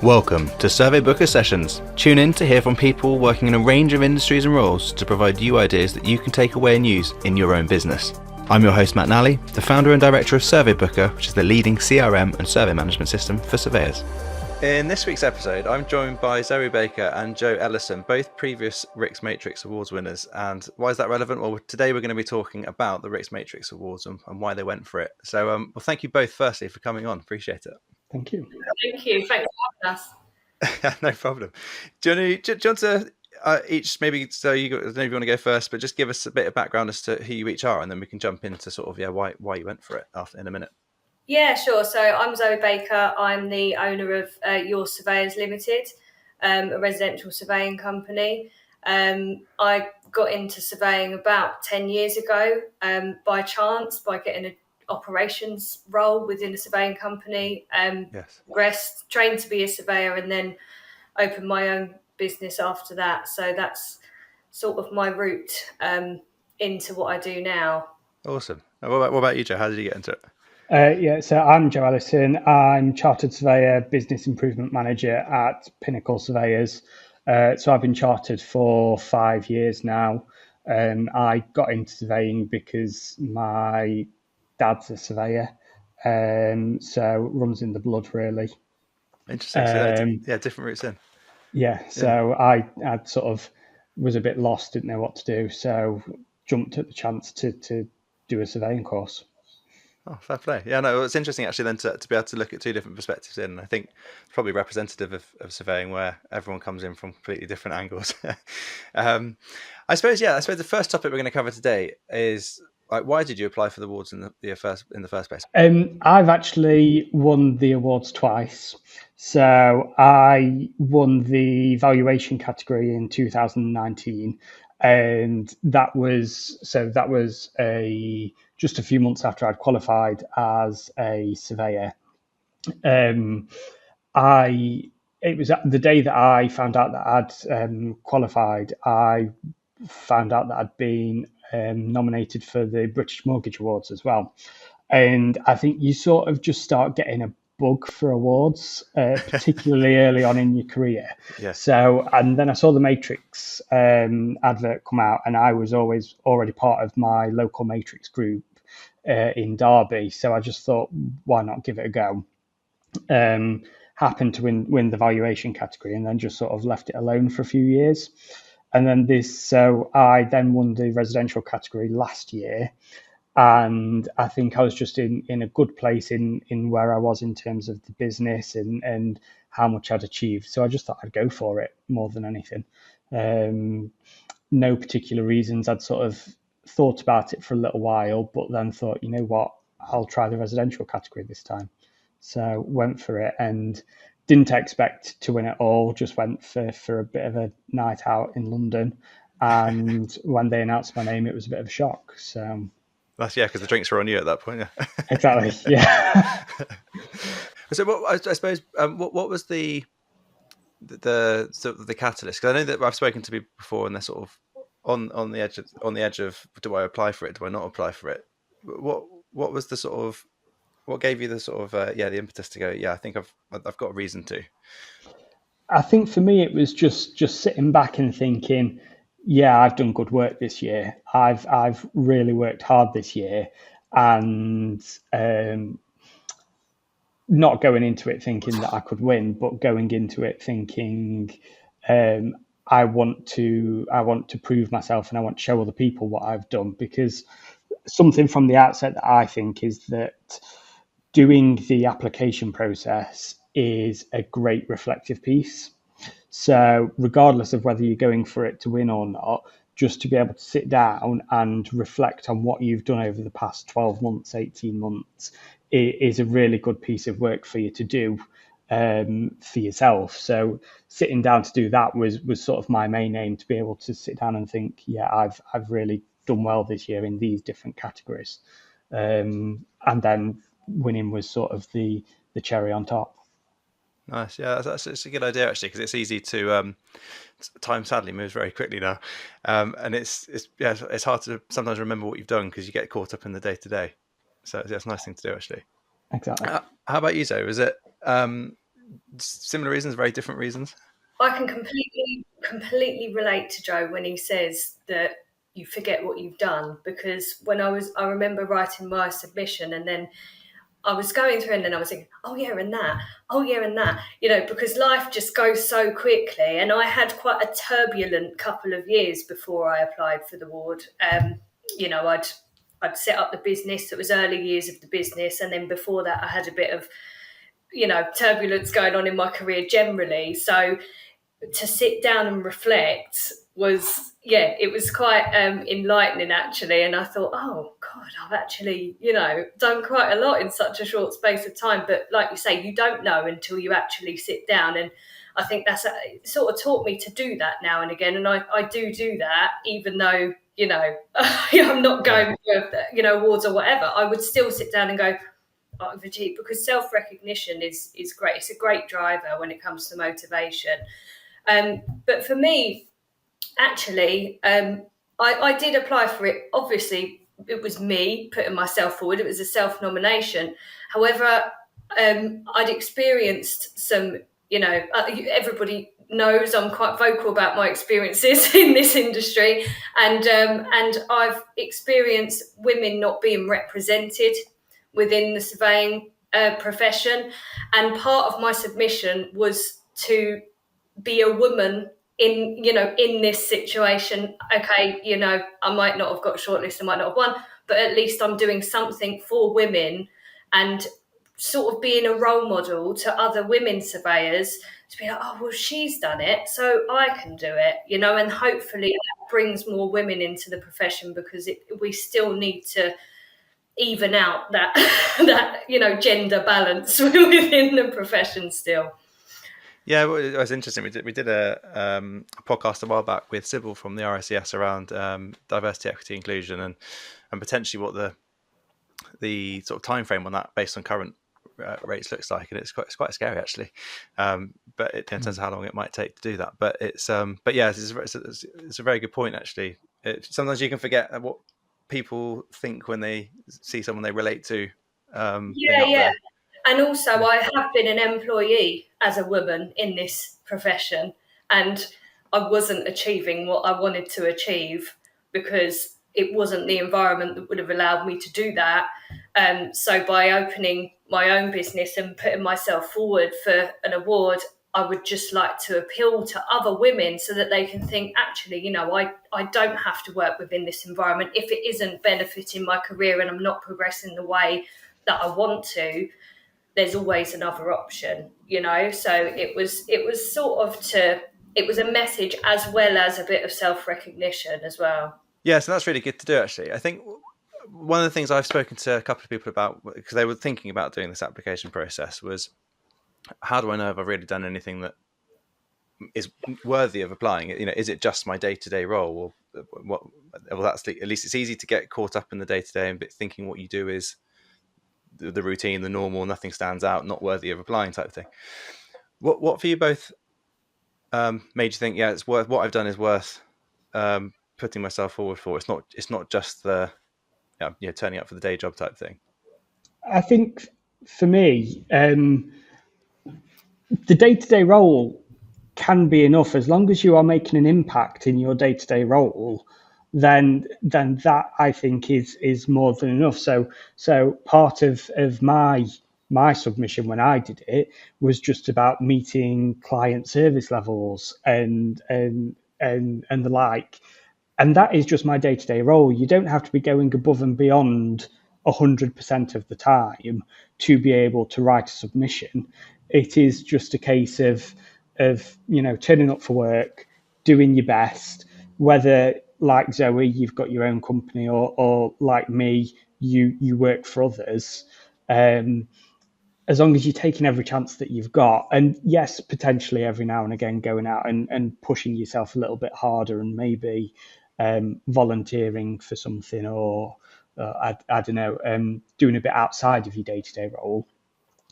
Welcome to SurveyBooker Sessions. Tune in to hear from people working in a range of industries and roles to provide you ideas that you can take away and use in your own business. I'm your host, Matt Nally, the founder and director of SurveyBooker, which is the leading CRM and survey management system for surveyors. In this week's episode, I'm joined by Zoe Baker and Joe Ellison, both previous RICS Matrix Awards winners. And why is that relevant? Well, today we're going to be talking about the RICS Matrix Awards and why they went for it. So, well, thank you both firstly for coming on. Appreciate it. Thank you. Thank you. Thanks for having us. No problem. Do you want to each, maybe, so I don't know if you want to go first, but just give us a bit of background as to who you each are, and then we can jump into sort of why you went for it in a minute. Yeah, sure. So I'm Zoe Baker. I'm the owner of Your Surveyors Limited, a residential surveying company. I got into surveying about 10 years ago by chance, by getting an operations role within a surveying company. Progressed, trained to be a surveyor, and then opened my own business after that. So that's sort of my route into what I do now. Awesome. What about you, Joe? How did you get into it? So I'm Joe Ellison. I'm Chartered Surveyor, Business Improvement Manager at Pinnacle Surveyors. So I've been chartered for 5 years now. I got into surveying because my dad's a surveyor, so runs in the blood, really. Interesting. So different routes in. So I sort of was a bit lost, didn't know what to do, so jumped at the chance to do a surveying course. Oh, fair play. Yeah, no, it's interesting actually then to be able to look at two different perspectives in. I think it's probably representative of surveying where everyone comes in from completely different angles. I suppose the first topic we're going to cover today is why did you apply for the awards in the first place? I've actually won the awards twice. So I won the valuation category in 2019, and that was just a few months after I'd qualified as a surveyor. It was the day that I found out that I'd qualified. I found out that I'd been nominated for the British Mortgage Awards as well. And I think you sort of just start getting a bug for awards, particularly early on in your career. Yeah. So, and then I saw the Matrix advert come out, and I was always already part of my local Matrix group in Derby. So I just thought, why not give it a go? Happened to win the valuation category, and then just sort of left it alone for a few years. And then so I then won the residential category last year. And I think I was just in a good place in where I was in terms of the business and how much I'd achieved. So I just thought I'd go for it more than anything. No particular reasons. I'd sort of thought about it for a little while, but then thought, you know what, I'll try the residential category this time. So went for it and didn't expect to win it all. Just went for a bit of a night out in London. And when they announced my name, it was a bit of a shock. So... because the drinks were on you at that point. Yeah. Exactly. Yeah. So, I suppose, what was the catalyst? Because I know that I've spoken to people before, and they're sort of on the edge of do I apply for it? Do I not apply for it? What was the sort of what gave you the sort of the impetus to go? Yeah, I think I've got a reason to. I think for me it was just sitting back and thinking, yeah, I've done good work this year. I've really worked hard this year, and not going into it thinking that I could win, but going into it thinking I want to prove myself, and I want to show other people what I've done. Because something from the outset that I think is that doing the application process is a great reflective piece. So regardless of whether you're going for it to win or not, just to be able to sit down and reflect on what you've done over the past 12 months, 18 months, is a really good piece of work for you to do for yourself. So sitting down to do that was sort of my main aim, to be able to sit down and think, yeah, I've really done well this year in these different categories. And then winning was sort of the cherry on top. Nice. Yeah, it's a good idea actually, because it's easy to time sadly moves very quickly now, and it's hard to sometimes remember what you've done because you get caught up in the day to day. So it's a nice thing to do actually. Exactly. How about you, Zoe? Was it Similar reasons, very different reasons? I can completely relate to Joe when he says that you forget what you've done, because I remember writing my submission, and then I was going through and then I was thinking, oh yeah, and that, oh yeah, and that, because life just goes so quickly. And I had quite a turbulent couple of years before I applied for the award. I'd set up the business. It was early years of the business. And then before that, I had a bit of, turbulence going on in my career generally. So to sit down and reflect was, it was quite enlightening actually. And I thought, oh God, I've actually, done quite a lot in such a short space of time. But like you say, you don't know until you actually sit down. And I think it sort of taught me to do that now and again. And I do that, even though, I'm not going for, awards or whatever. I would still sit down and go, because self-recognition is great. It's a great driver when it comes to motivation. But for me, actually, I did apply for it. Obviously, it was me putting myself forward. It was a self-nomination. However, I'd experienced some, everybody knows I'm quite vocal about my experiences in this industry. And I've experienced women not being represented within the surveying profession. And part of my submission was to be a woman in this situation. Okay, I might not have got shortlisted, I might not have won, but at least I'm doing something for women and sort of being a role model to other women surveyors to be like, oh, well, she's done it, so I can do it, and hopefully that brings more women into the profession, because we still need to even out that gender balance within the profession still. Yeah, well, it was interesting. We did a podcast a while back with Sybil from the RICS around diversity, equity, inclusion, and potentially what the sort of time frame on that, based on current rates, looks like. And it's quite scary actually. But in terms of how long it might take to do that. But it's a very good point actually. Sometimes you can forget what people think when they see someone they relate to. And also, I have been an employee as a woman in this profession, and I wasn't achieving what I wanted to achieve because it wasn't the environment that would have allowed me to do that. So by opening my own business and putting myself forward for an award, I would just like to appeal to other women so that they can think, actually, I don't have to work within this environment. If it isn't benefiting my career and I'm not progressing the way that I want to, there's always another option, So it was sort of it was a message as well as a bit of self-recognition as well. Yeah, so that's really good to do actually. I think one of the things I've spoken to a couple of people about, because they were thinking about doing this application process, was how do I know if I've really done anything that is worthy of applying? Is it just my day-to-day role? Or what? Well, that's at least it's easy to get caught up in the day-to-day and thinking what you do is the routine, the normal, nothing stands out, not worthy of applying type thing. What for you both made you think, yeah, it's worth, what I've done is worth putting myself forward for? It's not just the turning up for the day job type thing. I think for me, the day-to-day role can be enough. As long as you are making an impact in your day-to-day role, then that I think is more than enough. So part of my submission when I did it was just about meeting client service levels and the like. And that is just my day-to-day role. You don't have to be going above and beyond 100% of the time to be able to write a submission. It is just a case of turning up for work, doing your best, whether like Zoe, you've got your own company, or like me, you work for others. As long as you're taking every chance that you've got, and yes, potentially every now and again going out and pushing yourself a little bit harder, and maybe volunteering for something, or I don't know, doing a bit outside of your day-to-day role.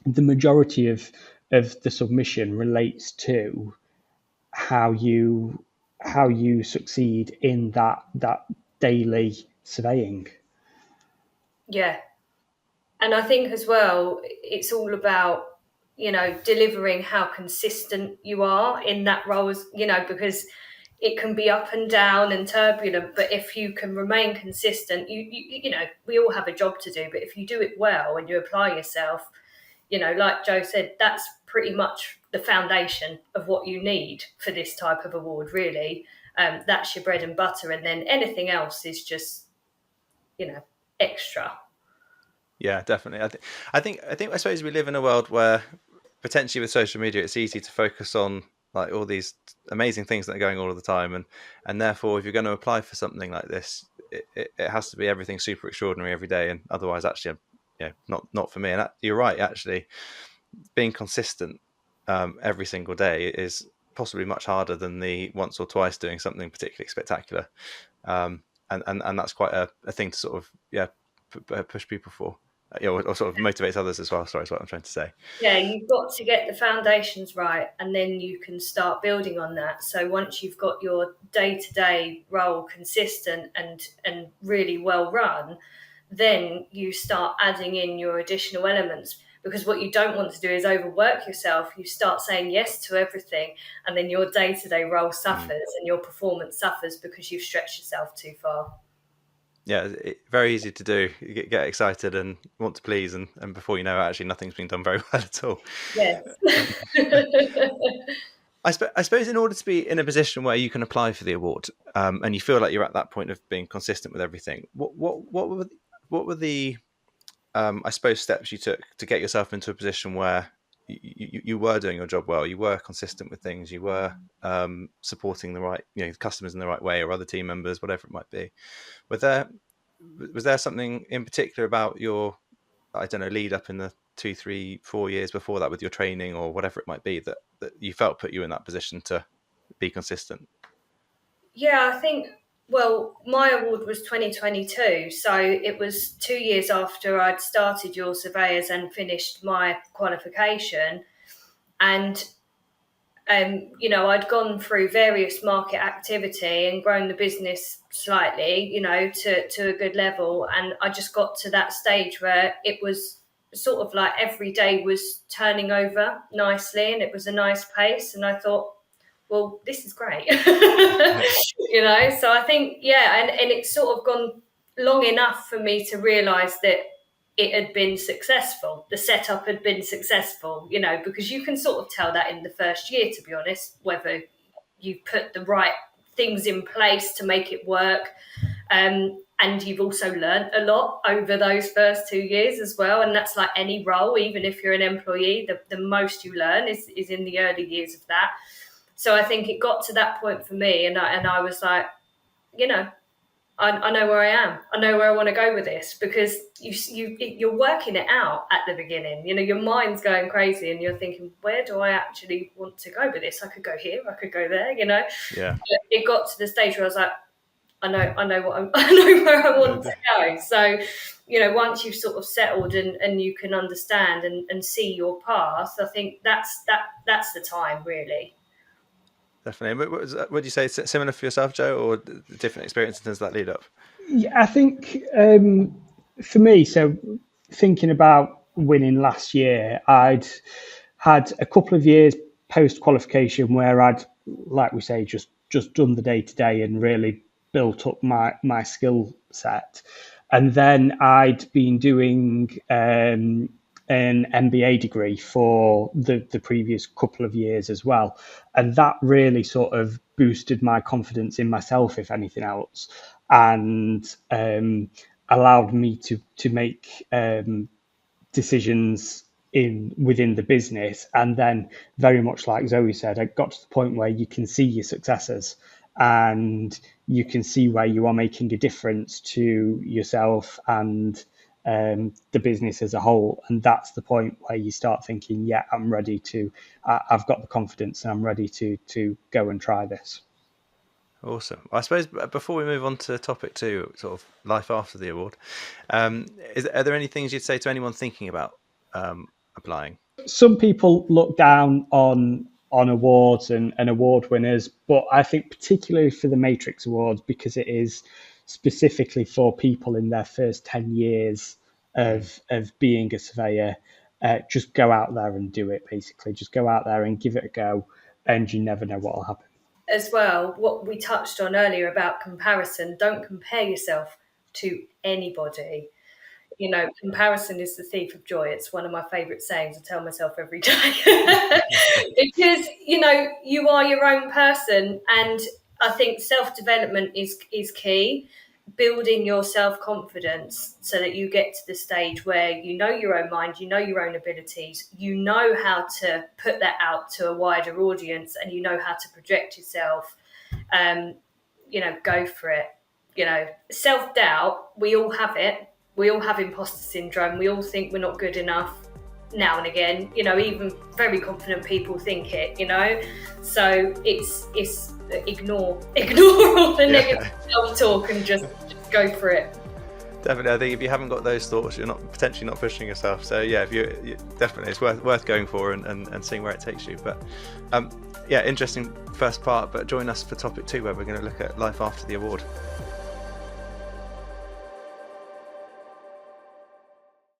The majority of the submission relates to how you succeed in that daily surveying. Yeah. And I think as well, it's all about delivering how consistent you are in that role, because it can be up and down and turbulent, but if you can remain consistent, we all have a job to do, but if you do it well and you apply yourself, like Joe said, that's pretty much the foundation of what you need for this type of award, really. That's your bread and butter, and then anything else is just, extra. Yeah, definitely. I suppose we live in a world where potentially with social media, it's easy to focus on like all these amazing things that are going on all the time, and therefore, if you're going to apply for something like this, it has to be everything super extraordinary every day, and otherwise, actually, not for me. And you're right, actually, being consistent every single day is possibly much harder than the once or twice doing something particularly spectacular, and that's quite a thing to sort of push people for. Or sort of motivates others as well. Sorry, is what I'm trying to say. Yeah, you've got to get the foundations right, and then you can start building on that. So once you've got your day-to-day role consistent and really well run, then you start adding in your additional elements. Because what you don't want to do is overwork yourself. You start saying yes to everything, and then your day-to-day role suffers and your performance suffers because you've stretched yourself too far. Yeah, very easy to do. You get excited and want to please, and before you know it, actually nothing's been done very well at all. Yes. I suppose in order to be in a position where you can apply for the award, and you feel like you're at that point of being consistent with everything, what were the I suppose steps you took to get yourself into a position where you were doing your job well, you were consistent with things, you were supporting the right, customers in the right way, or other team members, whatever it might be. Was there something in particular about your, lead up in the 2, 3, 4 years before that with your training or whatever it might be that you felt put you in that position to be consistent? Yeah, I think, well, my award was 2022. So it was 2 years after I'd started Your Surveyors and finished my qualification. And, I'd gone through various market activity and grown the business slightly, to a good level. And I just got to that stage where it was sort of like every day was turning over nicely and it was a nice pace. And I thought, well, this is great. So I think, and it's sort of gone long enough for me to realise that it had been successful. The setup had been successful, because you can sort of tell that in the first year, to be honest, whether you put the right things in place to make it work. And you've also learned a lot over those first 2 years as well. And that's like any role, even if you're an employee, the most you learn is in the early years of that. So I think it got to that point for me, and I was like, I know where I am. I know where I want to go with this, because you're working it out at the beginning. Your mind's going crazy, and you're thinking, where do I actually want to go with this? I could go here, I could go there. Yeah. But it got to the stage where I was like, I know where I want to go. So, once you've sort of settled and you can understand and see your path, I think that's the time, really. Definitely. Would you say similar for yourself, Joe, or different experiences in that lead up? Yeah, I think for me, so thinking about winning last year, I'd had a couple of years post qualification where I'd, like we say, just done the day to day and really built up my skill set. And then I'd been doing an MBA degree for the previous couple of years as well. And that really sort of boosted my confidence in myself, if anything else, and allowed me to make decisions within the business. And then, very much like Zoe said, I got to the point where you can see your successes and you can see where you are making a difference to yourself and the business as a whole. And that's the point where you start thinking, yeah, I'm ready to, I've got the confidence and I'm ready to go and try this. Awesome. I suppose before we move on to topic 2, sort of life after the award, are there any things you'd say to anyone thinking about applying? Some people look down on awards and award winners, but I think particularly for the Matrix Awards, because it is specifically for people in their first 10 years of being a surveyor, just go out there and do it. Basically, just go out there and give it a go, and you never know what will happen. As well, what we touched on earlier about comparison, don't compare yourself to anybody. You know, comparison is the thief of joy. It's one of my favourite sayings I tell myself every day. Because, you know, you are your own person, and I think self-development is key. Building your self-confidence so that you get to the stage where you know your own mind, you know your own abilities, you know how to put that out to a wider audience, and you know how to project yourself. You know, go for it. You know, self-doubt, we all have it. We all have imposter syndrome. We all think we're not good enough now and again. You know, even very confident people think it, you know. So it's ignore all the negative self-talk and just go for it. Definitely, I think if you haven't got those thoughts, you're potentially not pushing yourself. So yeah, if you definitely, it's worth going for and seeing where it takes you. But yeah, interesting first part. But join us for topic 2, where we're going to look at life after the award.